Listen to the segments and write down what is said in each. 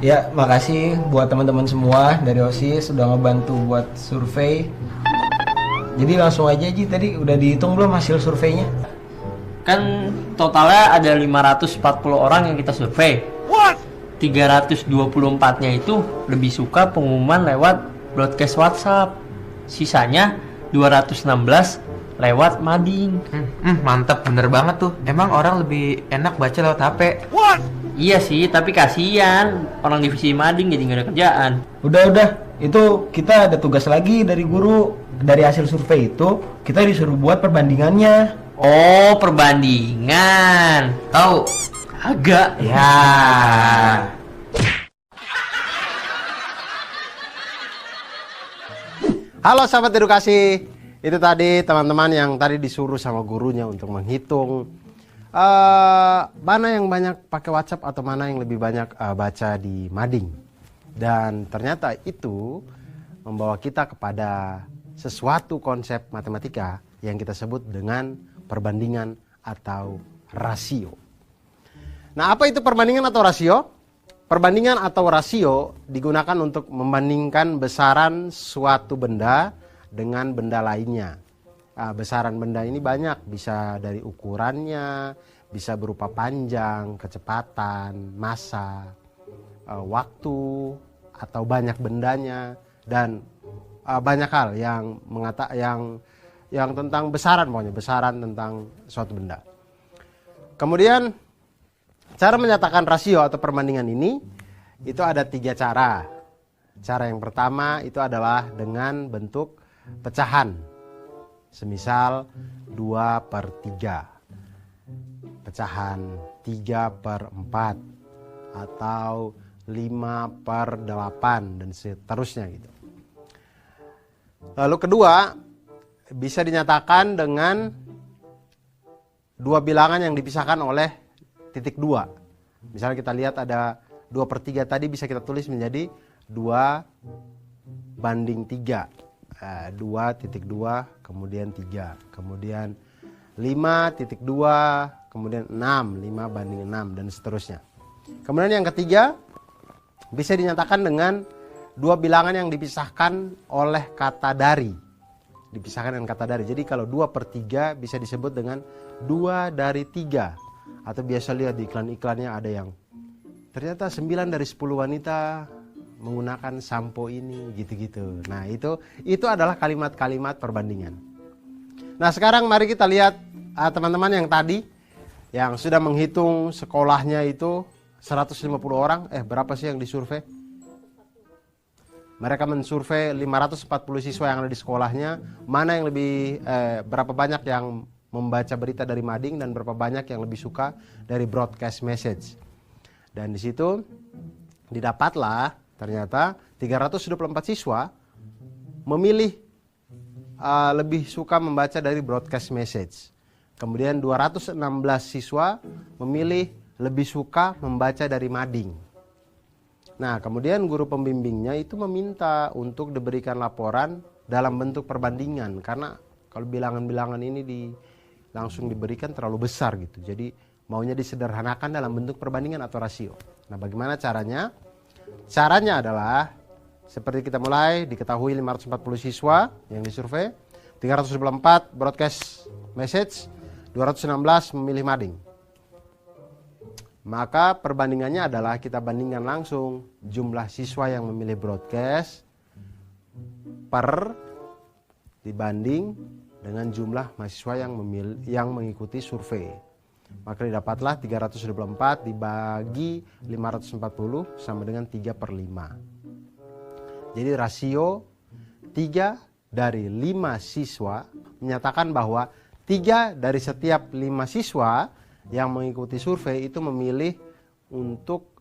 Ya, makasih buat teman-teman semua dari OSIS sudah ngebantu buat survei. Jadi langsung aja Ji, tadi udah dihitung belum hasil surveinya? Kan totalnya ada 540 orang yang kita survei. 324-nya itu lebih suka pengumuman lewat broadcast WhatsApp. Sisanya 216 lewat mading. Mantap, bener banget tuh. Emang orang lebih enak baca lewat HP. Iya sih, tapi kasihan orang divisi mading jadi nggak ada kerjaan. Udah, itu kita ada tugas lagi dari guru. Dari hasil survei itu, kita disuruh buat perbandingannya. Oh, perbandingan. Tahu? Agak. Ya. Halo sahabat edukasi, itu tadi teman-teman yang tadi disuruh sama gurunya untuk menghitung mana yang banyak pakai WhatsApp atau mana yang lebih banyak baca di mading. Dan ternyata itu membawa kita kepada sesuatu konsep matematika yang kita sebut dengan perbandingan atau rasio. Nah, apa itu perbandingan atau rasio? Perbandingan atau rasio digunakan untuk membandingkan besaran suatu benda dengan benda lainnya. Besaran benda ini banyak, bisa dari ukurannya, bisa berupa panjang, kecepatan, massa, waktu, atau banyak bendanya, dan banyak hal yang tentang besaran, pokoknya besaran tentang suatu benda. Kemudian cara menyatakan rasio atau perbandingan ini itu ada 3 cara. Cara yang pertama itu adalah dengan bentuk pecahan. Semisal 2/3, pecahan 3/4, atau 5/8, dan seterusnya gitu. Lalu kedua, bisa dinyatakan dengan dua bilangan yang dipisahkan oleh titik 2. Misalnya kita lihat ada 2/3 tadi, bisa kita tulis menjadi 2/3. 2.2 kemudian 3, kemudian 5.2, kemudian 6, 5/6, dan seterusnya. Kemudian yang ketiga, bisa dinyatakan dengan dua bilangan yang dipisahkan oleh kata dari. Dipisahkan dengan kata dari. Jadi kalau 2/3 bisa disebut dengan 2/3. Atau biasa lihat di iklan-iklannya ada yang ternyata 9 dari 10 wanita menggunakan sampo ini, gitu-gitu. Nah, itu adalah kalimat-kalimat perbandingan. Nah, sekarang mari kita lihat teman-teman yang tadi yang sudah menghitung sekolahnya itu 150 orang. Berapa sih yang disurvei? Mereka mensurvei 540 siswa yang ada di sekolahnya. Mana yang lebih berapa banyak yang membaca berita dari mading dan berapa banyak yang lebih suka dari broadcast message. Dan di situ didapatlah ternyata 324 siswa memilih lebih suka membaca dari broadcast message. Kemudian 216 siswa memilih lebih suka membaca dari mading. Nah, kemudian guru pembimbingnya itu meminta untuk diberikan laporan dalam bentuk perbandingan, karena kalau bilangan-bilangan ini langsung diberikan terlalu besar gitu. Jadi maunya disederhanakan dalam bentuk perbandingan atau rasio. Nah, bagaimana caranya? Caranya adalah seperti kita mulai, diketahui 540 siswa yang disurvei, 324 broadcast message, 216 memilih mading. Maka perbandingannya adalah kita bandingkan langsung jumlah siswa yang memilih broadcast dibanding dengan jumlah mahasiswa yang mengikuti survei. Maka didapatlah 324 dibagi 540 sama dengan 3/5. Jadi rasio 3 dari 5 siswa menyatakan bahwa 3 dari setiap 5 siswa yang mengikuti survei itu memilih untuk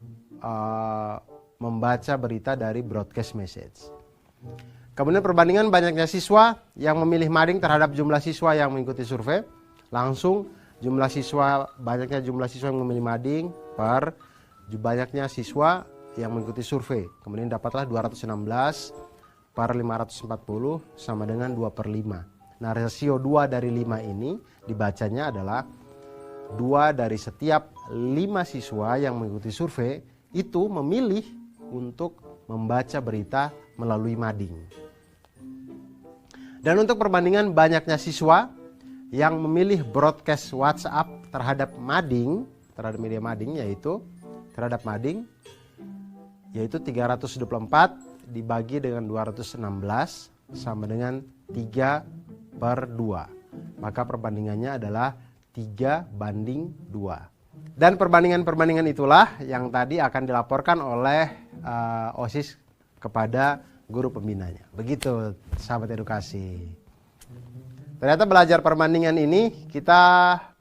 membaca berita dari broadcast message. Kemudian perbandingan banyaknya siswa yang memilih mading terhadap jumlah siswa yang mengikuti survei. Langsung banyaknya jumlah siswa yang memilih mading per banyaknya siswa yang mengikuti survei. Kemudian dapatlah 216 per 540 sama dengan 2/5. Nah, rasio 2 dari 5 ini dibacanya adalah 2 dari setiap 5 siswa yang mengikuti survei itu memilih untuk membaca berita melalui mading. Dan untuk perbandingan banyaknya siswa yang memilih broadcast WhatsApp terhadap mading, terhadap media mading yaitu 324 dibagi dengan 216 sama dengan 3/2. Maka perbandingannya adalah 3:2. Dan perbandingan-perbandingan itulah yang tadi akan dilaporkan oleh OSIS kepada guru pembinanya. Begitu sahabat edukasi. Ternyata belajar perbandingan ini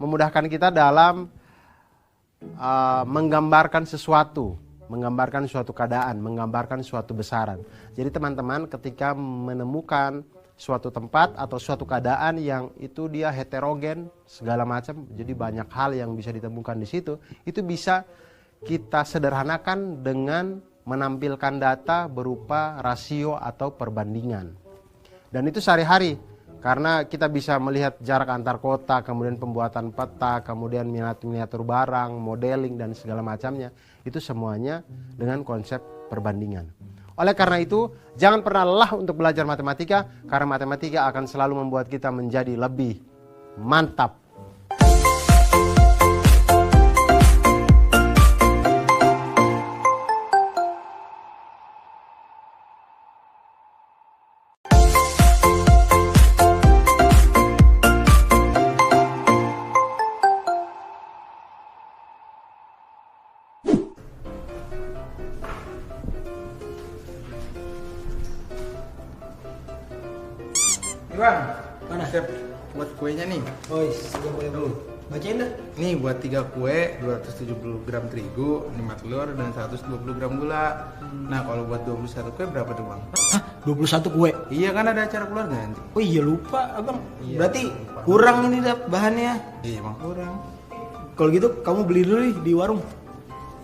memudahkan kita dalam menggambarkan sesuatu, menggambarkan suatu keadaan, menggambarkan suatu besaran. Jadi teman-teman ketika menemukan suatu tempat atau suatu keadaan yang itu dia heterogen segala macam, jadi banyak hal yang bisa ditemukan di situ, itu bisa kita sederhanakan dengan menampilkan data berupa rasio atau perbandingan. Dan itu sehari-hari, karena kita bisa melihat jarak antar kota, kemudian pembuatan peta, kemudian miniatur barang, modeling dan segala macamnya, itu semuanya dengan konsep perbandingan. Oleh karena itu, jangan pernah lelah untuk belajar matematika, karena matematika akan selalu membuat kita menjadi lebih mantap. Bang, Mana? siap buat kuenya nih. Oh, siap boleh dulu. Bacain dah. Nih buat 3 kue, 270 gram terigu, 5 telur, dan 120 gram gula. Nah kalau buat 21 kue berapa tuh bang? Hah? 21 kue? Iya kan ada acara keluarga nanti. Oh iya lupa abang. Iya, Berarti lupa. kurang ini dah bahannya. Iya bang kurang. Kalau gitu kamu beli dulu nih di warung.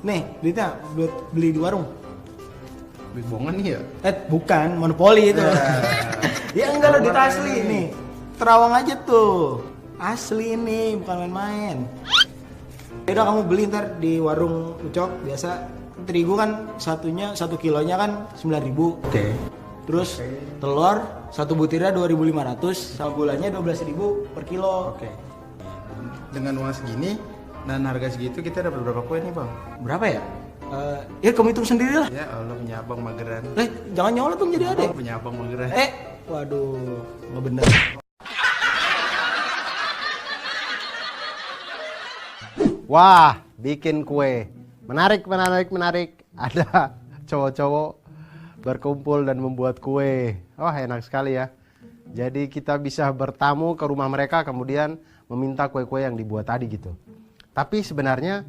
Nih, duitnya buat beli di warung. Duit bohongan nih ya? Bukan, monopoli itu. Ya enggak lah, duit asli nih. Terawang aja tuh. Asli nih, bukan main-main. Udah kamu beli ntar di warung Ucok biasa. Terigu kan satunya 1 kilonya kan 9.000. Oke. Terus telur satu butirnya 2.500 sama gulanya 12.000 per kilo. Oke. Dengan uang segini dan harga segitu kita dapat berapa kue nih bang? Berapa ya? Ya kamu hitung sendiri lah. Ya Allah punya abang mageran. Jangan nyolot dong jadi adek. Punya abang mageran. Waduh, nggak bener. Wah, bikin kue. Menarik. Ada cowok-cowok berkumpul dan membuat kue. Wah, enak sekali ya. Jadi kita bisa bertamu ke rumah mereka kemudian meminta kue-kue yang dibuat tadi gitu. Tapi sebenarnya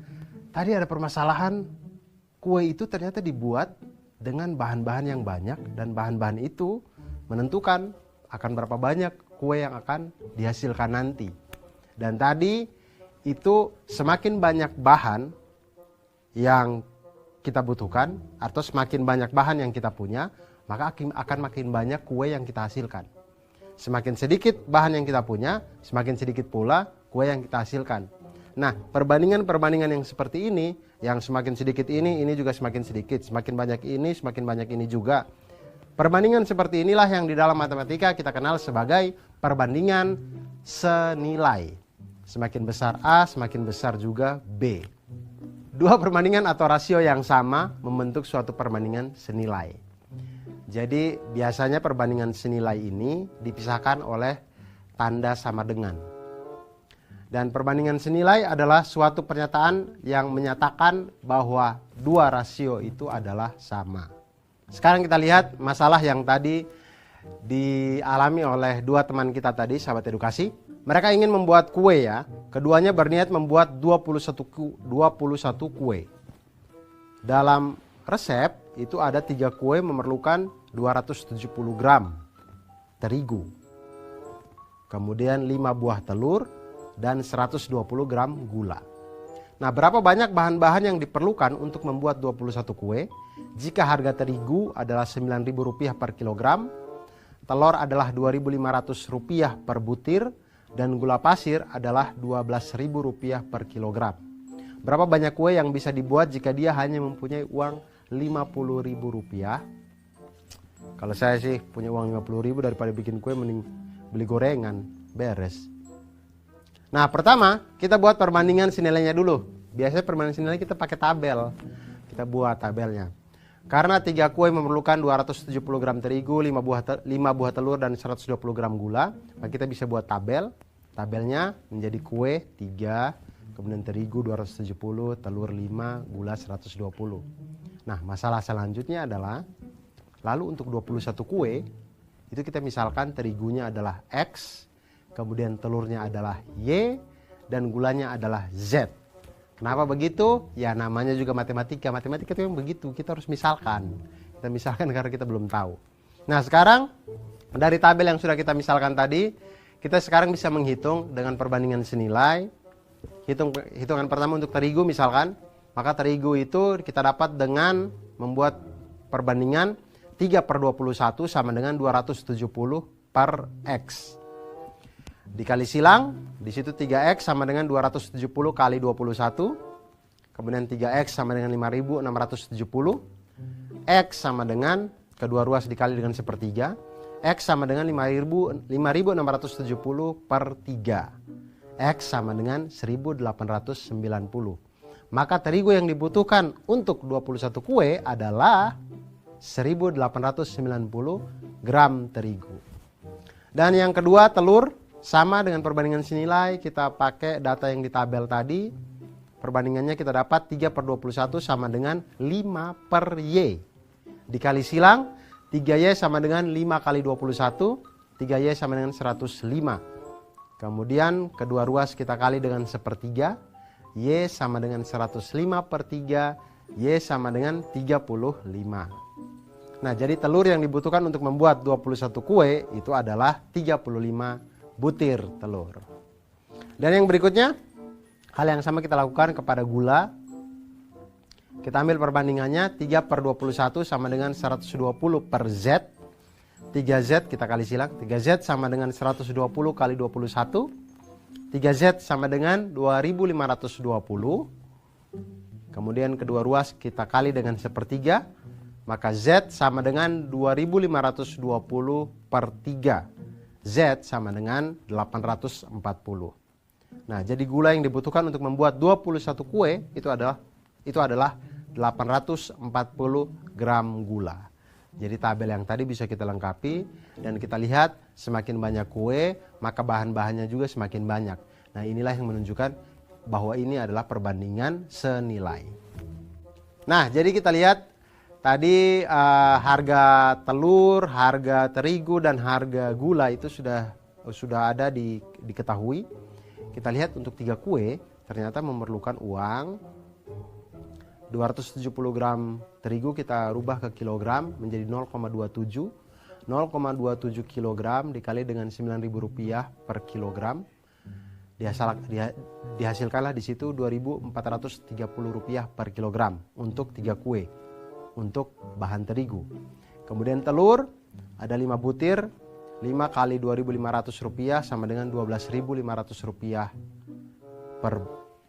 tadi ada permasalahan. Kue itu ternyata dibuat dengan bahan-bahan yang banyak dan bahan-bahan itu menentukan akan berapa banyak kue yang akan dihasilkan nanti. Dan tadi itu semakin banyak bahan yang kita butuhkan atau semakin banyak bahan yang kita punya, maka akan makin banyak kue yang kita hasilkan. Semakin sedikit bahan yang kita punya, semakin sedikit pula kue yang kita hasilkan. Nah, perbandingan-perbandingan yang seperti ini, yang semakin sedikit ini juga semakin sedikit, semakin banyak ini juga. Perbandingan seperti inilah yang di dalam matematika kita kenal sebagai perbandingan senilai. Semakin besar A, semakin besar juga B. Dua perbandingan atau rasio yang sama membentuk suatu perbandingan senilai. Jadi biasanya perbandingan senilai ini dipisahkan oleh tanda sama dengan. Dan perbandingan senilai adalah suatu pernyataan yang menyatakan bahwa dua rasio itu adalah sama. Sekarang kita lihat masalah yang tadi dialami oleh dua teman kita tadi, sahabat edukasi. Mereka ingin membuat kue ya. Keduanya berniat membuat 21 kue. Dalam resep itu ada 3 kue memerlukan 270 gram terigu. Kemudian 5 buah telur dan 120 gram gula. Nah, berapa banyak bahan-bahan yang diperlukan untuk membuat 21 kue? Jika harga terigu adalah Rp9.000 per kilogram, telur adalah Rp2.500 per butir, dan gula pasir adalah Rp12.000 per kilogram. Berapa banyak kue yang bisa dibuat jika dia hanya mempunyai uang Rp50.000. Kalau saya sih punya uang Rp50.000 daripada bikin kue, mending beli gorengan, beres. Nah, pertama kita buat perbandingan senilainya dulu. Biasanya perbandingan senilai kita pakai tabel. Kita buat tabelnya. Karena 3 kue memerlukan 270 gram terigu, 5 buah telur, dan 120 gram gula, maka kita bisa buat tabel. Tabelnya menjadi kue 3, kemudian terigu 270, telur 5, gula 120. Nah, masalah selanjutnya adalah, lalu untuk 21 kue, itu kita misalkan terigunya adalah X, kemudian telurnya adalah Y, dan gulanya adalah Z. Kenapa begitu? Ya namanya juga matematika. Matematika itu yang begitu, kita harus misalkan. Kita misalkan karena kita belum tahu. Nah, sekarang dari tabel yang sudah kita misalkan tadi, kita sekarang bisa menghitung dengan perbandingan senilai. Hitungan pertama untuk terigu misalkan, maka terigu itu kita dapat dengan membuat perbandingan 3/21 sama dengan 270 per X. Dikali silang, di situ 3X sama dengan 270 kali 21. Kemudian 3X sama dengan 5.670. X sama dengan kedua ruas dikali dengan sepertiga. X sama dengan 5.670 per 3. X sama dengan 1890. Maka terigu yang dibutuhkan untuk 21 kue adalah 1890 gram terigu. Dan yang kedua, telur. Sama dengan perbandingan senilai, kita pakai data yang di tabel tadi. Perbandingannya kita dapat 3/21 sama dengan 5 per Y. Dikali silang, 3Y sama dengan 5 kali 21, 3Y sama dengan 105. Kemudian kedua ruas kita kali dengan sepertiga, Y sama dengan 105 per 3, Y sama dengan 35. Nah, jadi telur yang dibutuhkan untuk membuat 21 kue itu adalah 35 butir telur. Dan yang berikutnya, hal yang sama kita lakukan kepada gula. Kita ambil perbandingannya 3/21 sama dengan 120 per Z. 3Z kita kali silang, 3Z sama dengan 120 kali 21. 3Z sama dengan 2520. Kemudian kedua ruas kita kali dengan sepertiga, maka Z sama dengan 2520 per 3. Z sama dengan 840. Nah, jadi gula yang dibutuhkan untuk membuat 21 kue itu adalah 840 gram gula. Jadi tabel yang tadi bisa kita lengkapi dan kita lihat semakin banyak kue, maka bahan-bahannya juga semakin banyak. Nah, inilah yang menunjukkan bahwa ini adalah perbandingan senilai. Nah, jadi kita lihat tadi harga telur, harga terigu, dan harga gula itu sudah ada diketahui. Kita lihat untuk 3 kue ternyata memerlukan uang 270 gram terigu kita rubah ke kilogram menjadi 0,27. 0,27 kilogram dikali dengan Rp9.000 per kilogram. Dihasilkanlah di situ Rp2.430 per kilogram untuk 3 kue. Untuk bahan terigu. Kemudian telur ada 5 butir, 5 kali Rp2.500 sama dengan Rp12.500 per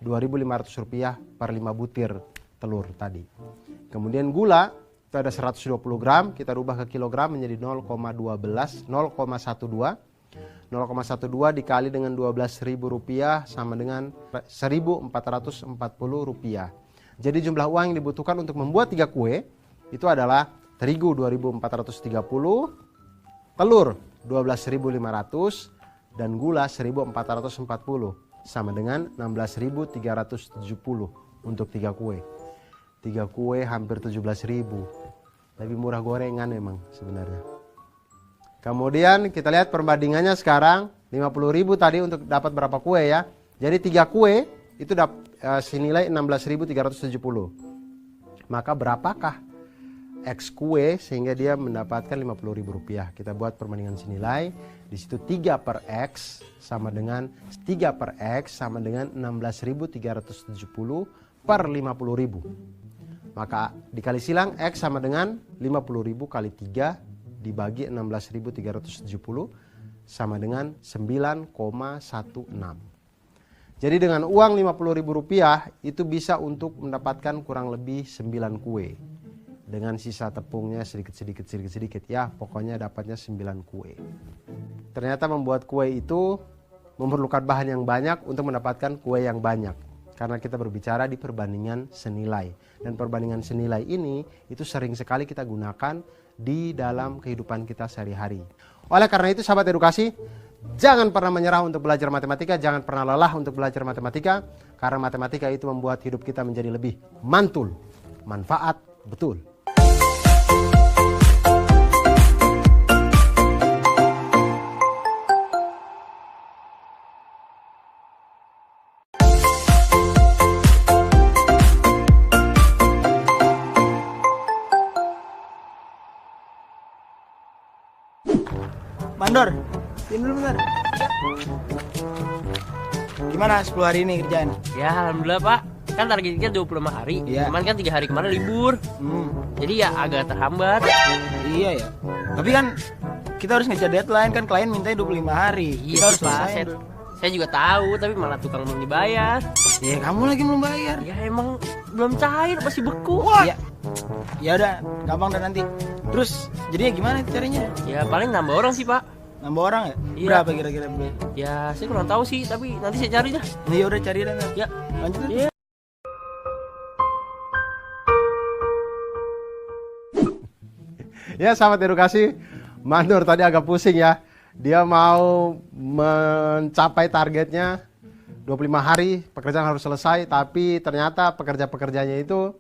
Rp2.500 per 5 butir telur tadi. Kemudian gula itu ada 120 gram, kita rubah ke kilogram menjadi 0,12 dikali dengan Rp12.000 sama dengan Rp1.440. Jadi jumlah uang yang dibutuhkan untuk membuat 3 kue itu adalah terigu 2.430, telur 12.500, dan gula 1.440 sama dengan 16.370 untuk 3 kue. 3 kue hampir 17.000. Lebih murah gorengan memang sebenarnya. Kemudian kita lihat perbandingannya sekarang 50.000 tadi untuk dapat berapa kue ya. Jadi 3 kue itu senilai 16.370. Maka berapakah X kue sehingga dia mendapatkan Rp50.000? Kita buat perbandingan senilai. Di situ 3 per X sama dengan 3 per X sama dengan 16.370 per 50.000. Maka dikali silang X sama dengan 50.000 kali 3 dibagi 16.370 sama dengan 9,16. Jadi dengan uang Rp50.000 itu bisa untuk mendapatkan kurang lebih 9 kue. dengan sisa tepungnya sedikit. Ya, pokoknya dapatnya 9 kue. Ternyata membuat kue itu memerlukan bahan yang banyak untuk mendapatkan kue yang banyak. Karena kita berbicara di perbandingan senilai. Dan perbandingan senilai ini itu sering sekali kita gunakan di dalam kehidupan kita sehari-hari. Oleh karena itu sahabat edukasi, jangan pernah menyerah untuk belajar matematika, jangan pernah lelah untuk belajar matematika. Karena matematika itu membuat hidup kita menjadi lebih mantul, manfaat betul. Mandor, sini dulu bentar. Gimana 10 hari ini kerjaan? Ya alhamdulillah Pak, kan targetnya 25 hari. Iya. Cuman kan 3 hari kemarin libur. Jadi ya agak terhambat. Iya ya. Tapi kan kita harus ngejar deadline, kan klien mintanya 25 hari. Iya Kita harus sih, Pak. selesaiin dulu. Saya juga tahu, tapi malah tukang belum dibayar. Ya kamu lagi belum bayar. Ya emang belum cair, masih beku. Ya. Ya udah, gampang dan nanti. Terus jadinya gimana caranya? Ya paling nambah orang sih Pak. Nambah orang ya? Iya. Berapa kira-kira? Ya saya kurang tahu sih, tapi nanti saya cari dah. Ya udah cari dan Ya. lanjut. Iya. Ya sahabat edukasi, Mandor tadi agak pusing ya. Dia mau mencapai targetnya 25 hari pekerjaan harus selesai, tapi ternyata pekerja-pekerjanya itu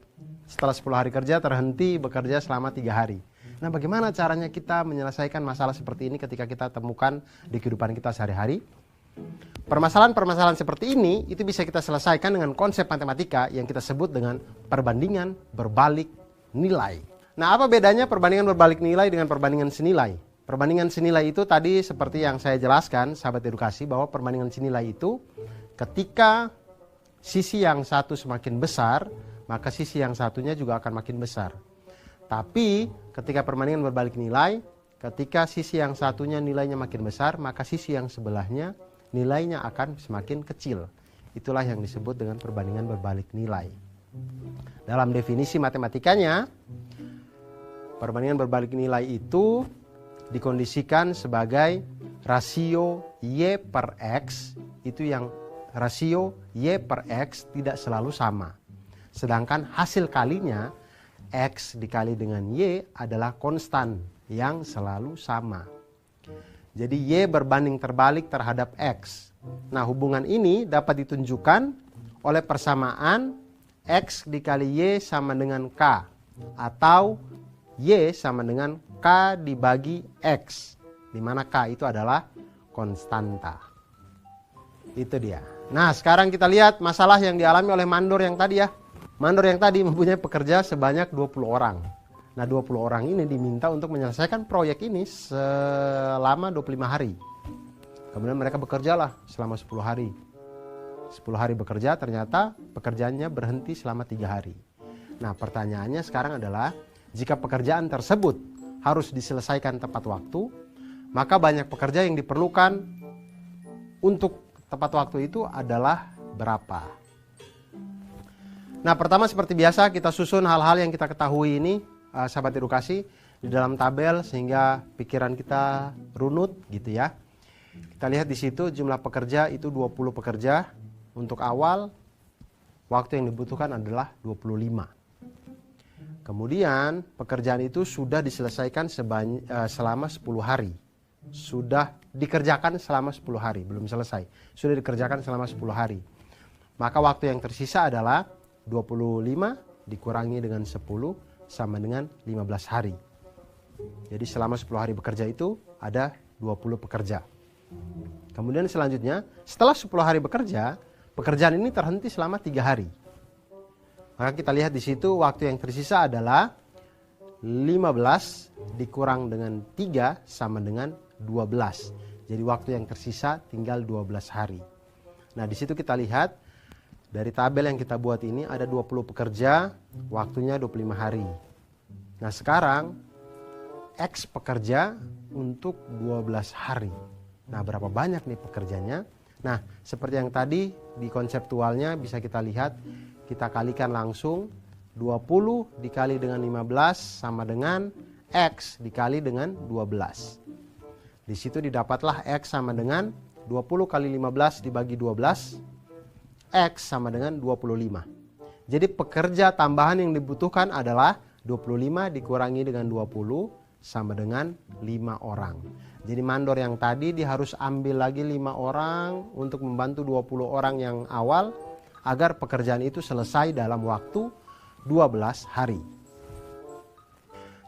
setelah 10 hari kerja terhenti bekerja selama 3 hari. Nah, bagaimana caranya kita menyelesaikan masalah seperti ini ketika kita temukan di kehidupan kita sehari-hari? Permasalahan-permasalahan seperti ini itu bisa kita selesaikan dengan konsep matematika yang kita sebut dengan perbandingan berbalik nilai. Nah, apa bedanya perbandingan berbalik nilai dengan perbandingan senilai? Perbandingan senilai itu tadi seperti yang saya jelaskan, sahabat edukasi, bahwa perbandingan senilai itu ketika sisi yang satu semakin besar, maka sisi yang satunya juga akan makin besar. Tapi ketika perbandingan berbalik nilai, ketika sisi yang satunya nilainya makin besar, maka sisi yang sebelahnya nilainya akan semakin kecil. Itulah yang disebut dengan perbandingan berbalik nilai. Dalam definisi matematikanya, perbandingan berbalik nilai itu dikondisikan sebagai rasio Y per X, itu yang rasio Y per X tidak selalu sama. Sedangkan hasil kalinya X dikali dengan Y adalah konstan yang selalu sama. Jadi Y berbanding terbalik terhadap X. Nah, hubungan ini dapat ditunjukkan oleh persamaan X dikali Y sama dengan K, atau Y sama dengan K dibagi X, di mana K itu adalah konstanta. Itu dia. Nah, sekarang kita lihat masalah yang dialami oleh Mandor yang tadi ya. Mandor yang tadi mempunyai pekerja sebanyak 20 orang. Nah, 20 orang ini diminta untuk menyelesaikan proyek ini selama 25 hari. Kemudian mereka bekerjalah selama 10 hari. 10 hari bekerja, ternyata pekerjaannya berhenti selama 3 hari. Nah, pertanyaannya sekarang adalah, jika pekerjaan tersebut harus diselesaikan tepat waktu, maka banyak pekerja yang diperlukan untuk tepat waktu itu adalah berapa? Nah, pertama seperti biasa kita susun hal-hal yang kita ketahui ini, sahabat edukasi, di dalam tabel sehingga pikiran kita runut gitu ya. Kita lihat di situ jumlah pekerja itu 20 pekerja. Untuk awal, waktu yang dibutuhkan adalah 25. Kemudian pekerjaan itu sudah diselesaikan selama 10 hari. Sudah dikerjakan selama 10 hari, belum selesai. Sudah dikerjakan selama 10 hari. Maka waktu yang tersisa adalah 25 dikurangi dengan 10 sama dengan 15 hari. Jadi selama 10 hari bekerja itu ada 20 pekerja. Kemudian selanjutnya, setelah 10 hari bekerja, pekerjaan ini terhenti selama 3 hari. Maka kita lihat di situ waktu yang tersisa adalah 15 dikurang dengan 3 sama dengan 12. Jadi waktu yang tersisa tinggal 12 hari. Nah, di situ kita lihat dari tabel yang kita buat ini ada 20 pekerja, waktunya 25 hari. Nah, sekarang X pekerja untuk 12 hari. Nah, berapa banyak nih pekerjanya? Nah, seperti yang tadi di konseptualnya bisa kita lihat, kita kalikan langsung 20 dikali dengan 15 sama dengan X dikali dengan 12. Di situ didapatlah X sama dengan 20 kali 15 dibagi 12, X sama dengan 25. Jadi pekerja tambahan yang dibutuhkan adalah 25 dikurangi dengan 20 sama dengan 5 orang. Jadi mandor yang tadi dia harus ambil lagi 5 orang untuk membantu 20 orang yang awal agar pekerjaan itu selesai dalam waktu 12 hari.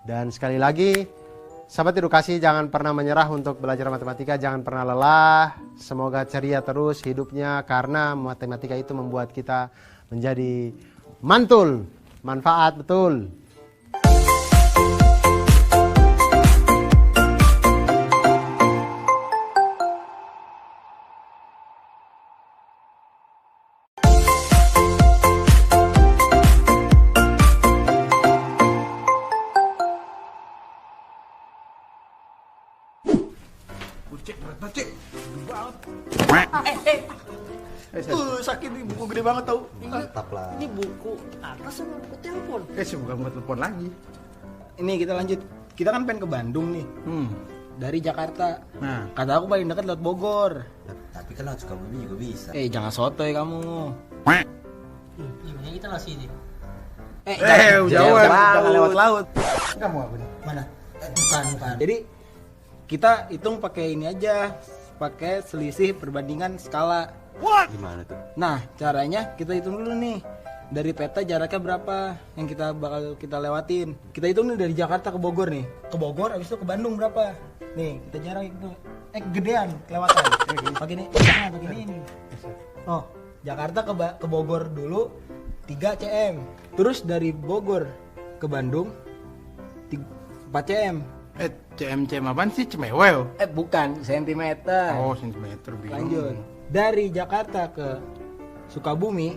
Dan sekali lagi, sahabat edukasi, jangan pernah menyerah untuk belajar matematika, jangan pernah lelah. Semoga ceria terus hidupnya karena matematika itu membuat kita menjadi mantul, manfaat betul. Cek, berat banget, Cek. Sakit nih, buku gede banget tau. Mantap lah. Ini buku atas sama buku telepon? Sih bukan buat telepon lagi. Ini kita lanjut. Kita kan pengen ke Bandung nih. Dari Jakarta. Nah, Kata aku paling dekat lewat Bogor. Tapi kan lewat Sukabumi juga bisa. Jangan sotoy kamu. Gimana kita ngasih ini? Jangan lewat laut. kamu apa nih? Mana? Bukan. Jadi kita hitung pakai ini aja, pakai selisih perbandingan skala. Gimana tuh? Nah, caranya kita hitung dulu nih. Dari peta jaraknya berapa yang kita bakal kita lewatin. Kita hitung nih dari Jakarta ke Bogor nih. Ke Bogor habis itu ke Bandung berapa? Nih, kita jarak itu gedean kelewatan. Pakai ini, jangan pakai ini. Oh, Jakarta ke Bogor dulu 3 cm. Terus dari Bogor ke Bandung 4 cm. CM apaan sih? Cemewel? Bukan, sentimeter. Oh, sentimeter bingung. Lanjut. Dari Jakarta ke Sukabumi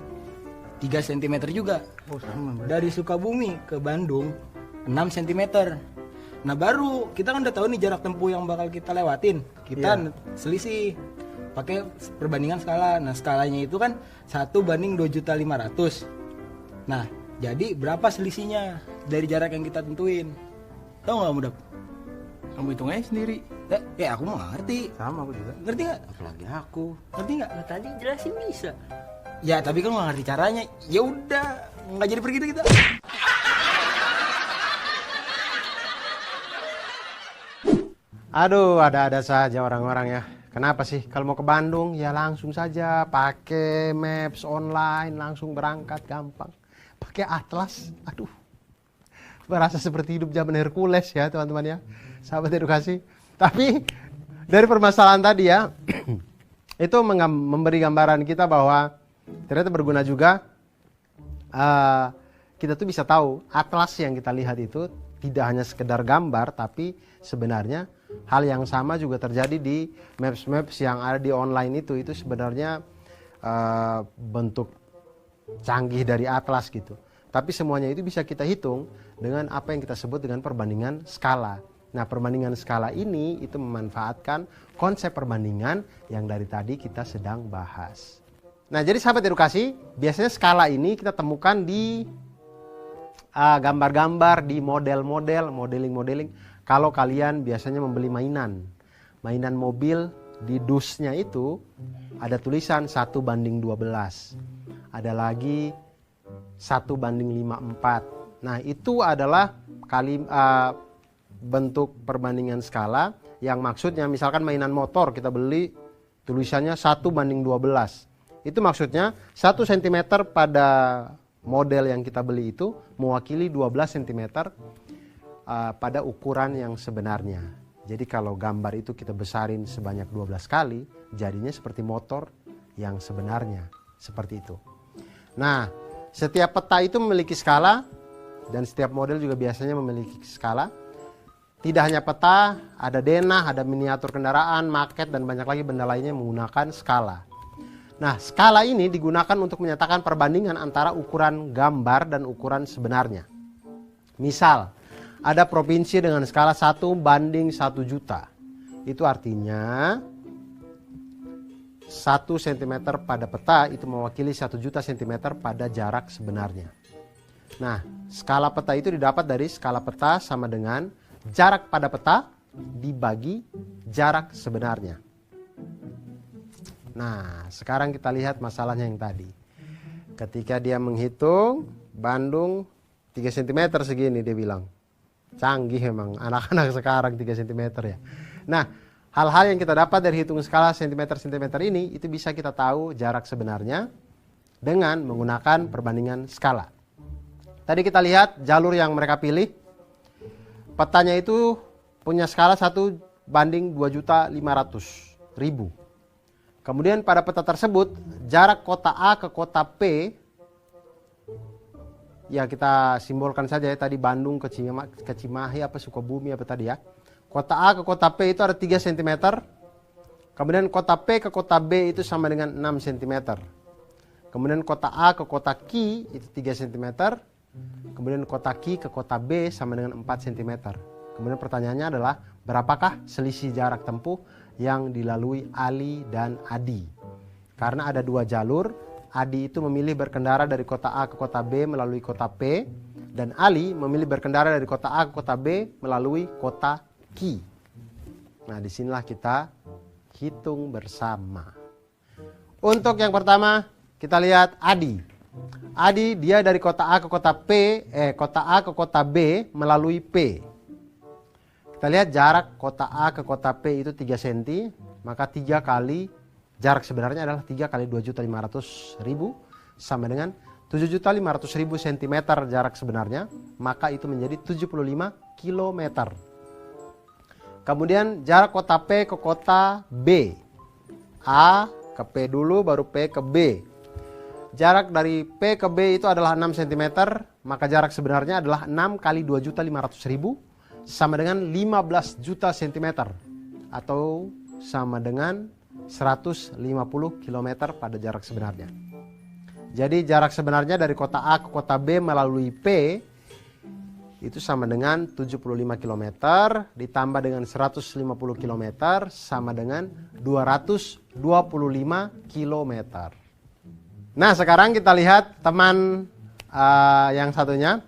3 cm juga. Oh, sama berarti. Dari Sukabumi ke Bandung 6 cm. Nah baru kita kan udah tahu nih jarak tempuh yang bakal kita lewatin. Kita selisih pakai perbandingan skala. Nah skalanya itu kan 1 banding 2.500.000. Nah jadi berapa selisihnya dari jarak yang kita tentuin? Tahu nggak Muda? Kamu hitung aja sendiri. Aku mau nggak ngerti. Sama aku juga. Ngerti nggak? Apalagi aku. Ngerti nggak? Nah, tadi jelasin bisa. Ya tapi kan nggak ngerti caranya. Ya udah nggak jadi pergi deh kita. Aduh, ada-ada saja orang-orang ya. Kenapa sih? Kalau mau ke Bandung, ya langsung saja pakai maps online, langsung berangkat gampang. Pakai atlas, aduh. Berasa seperti hidup zaman Hercules ya teman-teman ya. Sahabat edukasi. Tapi dari permasalahan tadi ya, itu memberi gambaran kita bahwa ternyata berguna juga. Kita tuh bisa tahu atlas yang kita lihat itu tidak hanya sekedar gambar, tapi sebenarnya hal yang sama juga terjadi di maps-maps yang ada di online itu sebenarnya bentuk canggih dari atlas gitu. Tapi semuanya itu bisa kita hitung dengan apa yang kita sebut dengan perbandingan skala. Nah, perbandingan skala ini itu memanfaatkan konsep perbandingan yang dari tadi kita sedang bahas. Nah, jadi sahabat edukasi, biasanya skala ini kita temukan di gambar-gambar, di model-model, modeling-modeling. Kalau kalian biasanya membeli mainan mobil, di dusnya itu ada tulisan 1:12. Ada lagi 1:54. Nah, itu adalah bentuk perbandingan skala yang maksudnya misalkan mainan motor kita beli tulisannya 1:12. Itu maksudnya 1 cm pada model yang kita beli itu mewakili 12 cm pada ukuran yang sebenarnya. Jadi kalau gambar itu kita besarin sebanyak 12 kali, jadinya seperti motor yang sebenarnya. Seperti itu. Nah, setiap peta itu memiliki skala dan setiap model juga biasanya memiliki skala. Tidak hanya peta, ada denah, ada miniatur kendaraan, maket, dan banyak lagi benda lainnya menggunakan skala. Nah, skala ini digunakan untuk menyatakan perbandingan antara ukuran gambar dan ukuran sebenarnya. Misal, ada provinsi dengan skala 1:1 juta. Itu artinya 1 cm pada peta itu mewakili 1 juta cm pada jarak sebenarnya. Nah, skala peta itu didapat dari skala peta sama dengan jarak pada peta dibagi jarak sebenarnya. Nah, sekarang kita lihat masalahnya yang tadi. Ketika dia menghitung Bandung 3 cm segini, dia bilang. Canggih memang anak-anak sekarang 3 cm ya. Nah, hal-hal yang kita dapat dari hitung skala cm-cm ini itu bisa kita tahu jarak sebenarnya dengan menggunakan perbandingan skala. Tadi kita lihat jalur yang mereka pilih. Petanya itu punya skala 1 banding 2.500.000. Kemudian pada peta tersebut jarak kota A ke kota P, ya kita simbolkan saja ya, tadi Bandung ke Cimahi apa Sukabumi apa tadi ya. Kota A ke kota P itu ada 3 cm. Kemudian kota P ke kota B itu sama dengan 6 cm. Kemudian kota A ke kota Q itu 3 cm. Kemudian kota Q ke kota B sama dengan 4 cm. Kemudian pertanyaannya adalah berapakah selisih jarak tempuh yang dilalui Ali dan Adi. Karena ada 2 jalur, Adi itu memilih berkendara dari kota A ke kota B melalui kota P, dan Ali memilih berkendara dari kota A ke kota B melalui kota Q. Nah, disinilah kita hitung bersama. Untuk yang pertama, kita lihat Adi. Adi dia dari kota A ke kota kota A ke kota B melalui P. Kita lihat jarak kota A ke kota P itu 3 cm, maka 3 kali jarak sebenarnya adalah 3 kali 2.500.000 sama dengan 7.500.000 cm jarak sebenarnya, maka itu menjadi 75 km. Kemudian jarak kota P ke kota B. A ke P dulu baru P ke B. Jarak dari P ke B itu adalah 6 cm, maka jarak sebenarnya adalah 6 kali 2.500.000 sama dengan 15 juta cm atau sama dengan 150 km pada jarak sebenarnya. Jadi jarak sebenarnya dari kota A ke kota B melalui P itu sama dengan 75 km ditambah dengan 150 km sama dengan 225 km. Nah, sekarang kita lihat teman yang satunya.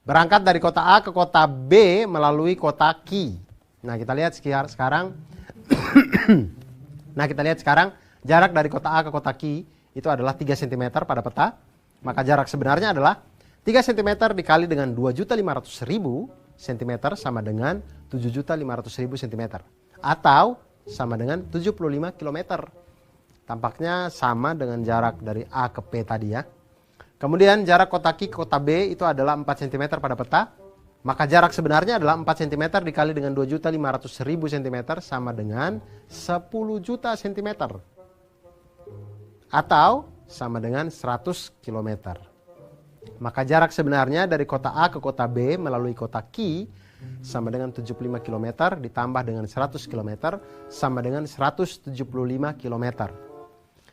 Berangkat dari kota A ke kota B melalui kota Q. Nah, kita lihat sekarang jarak dari kota A ke kota Q itu adalah 3 cm pada peta. Maka jarak sebenarnya adalah 3 cm dikali dengan 2.500.000 cm sama dengan 7.500.000 cm atau sama dengan 75 km. Tampaknya sama dengan jarak dari A ke P tadi ya. Kemudian jarak kota Q ke kota B itu adalah 4 cm pada peta. Maka jarak sebenarnya adalah 4 cm dikali dengan 2.500.000 cm sama dengan 10 juta cm. Atau sama dengan 100 km. Maka jarak sebenarnya dari kota A ke kota B melalui kota Q sama dengan 75 km ditambah dengan 100 km sama dengan 175 km.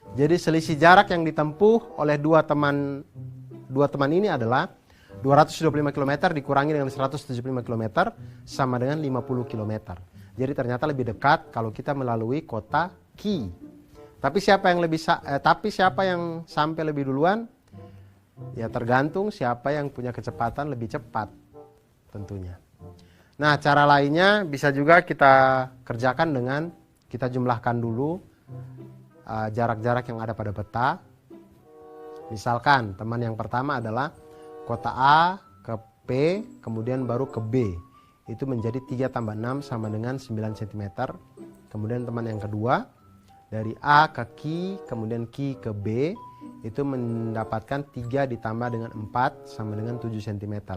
Jadi selisih jarak yang ditempuh oleh dua teman ini adalah 225 km dikurangi dengan 175 km sama dengan 50 km. Jadi ternyata lebih dekat kalau kita melalui kota Q. Tapi siapa yang sampai lebih duluan? Ya tergantung siapa yang punya kecepatan lebih cepat tentunya. Nah, cara lainnya bisa juga kita kerjakan dengan kita jumlahkan dulu jarak-jarak yang ada pada peta. Misalkan teman yang pertama adalah kota A ke P kemudian baru ke B. Itu menjadi 3 tambah 6 sama dengan 9 cm. Kemudian teman yang kedua dari A ke Q kemudian Q ke B itu mendapatkan 3 ditambah dengan 4 sama dengan 7 cm.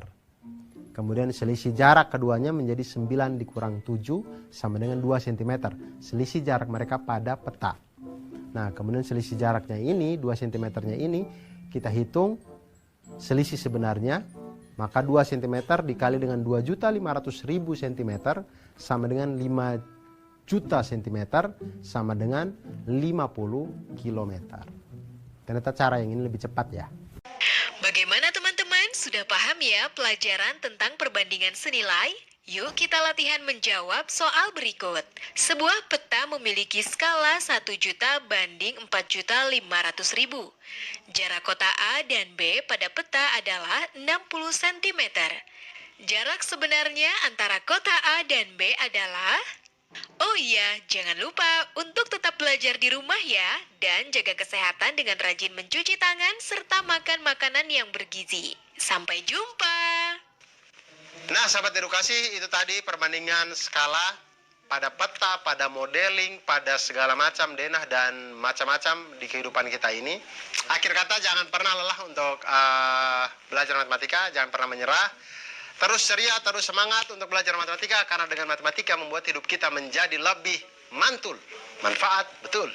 Kemudian selisih jarak keduanya menjadi 9 dikurang 7 sama dengan 2 cm. Selisih jarak mereka pada peta. Nah, kemudian selisih jaraknya ini, 2 cm-nya ini, kita hitung selisih sebenarnya. Maka 2 cm dikali dengan 2.500.000 cm sama dengan 5 juta cm sama dengan 50 km. Ternyata cara yang ini lebih cepat ya. Bagaimana teman-teman? Sudah paham ya pelajaran tentang perbandingan senilai? Yuk kita latihan menjawab soal berikut. Sebuah peta memiliki skala 1 juta banding 4.500.000. Jarak kota A dan B pada peta adalah 60 cm. Jarak sebenarnya antara kota A dan B adalah... Oh iya, jangan lupa untuk tetap belajar di rumah ya, dan jaga kesehatan dengan rajin mencuci tangan serta makan makanan yang bergizi. Sampai jumpa! Nah, sahabat edukasi, itu tadi perbandingan skala pada peta, pada modeling, pada segala macam denah dan macam-macam di kehidupan kita ini. Akhir kata, jangan pernah lelah untuk belajar matematika, jangan pernah menyerah. Terus ceria, terus semangat untuk belajar matematika, karena dengan matematika membuat hidup kita menjadi lebih mantul, manfaat, betul.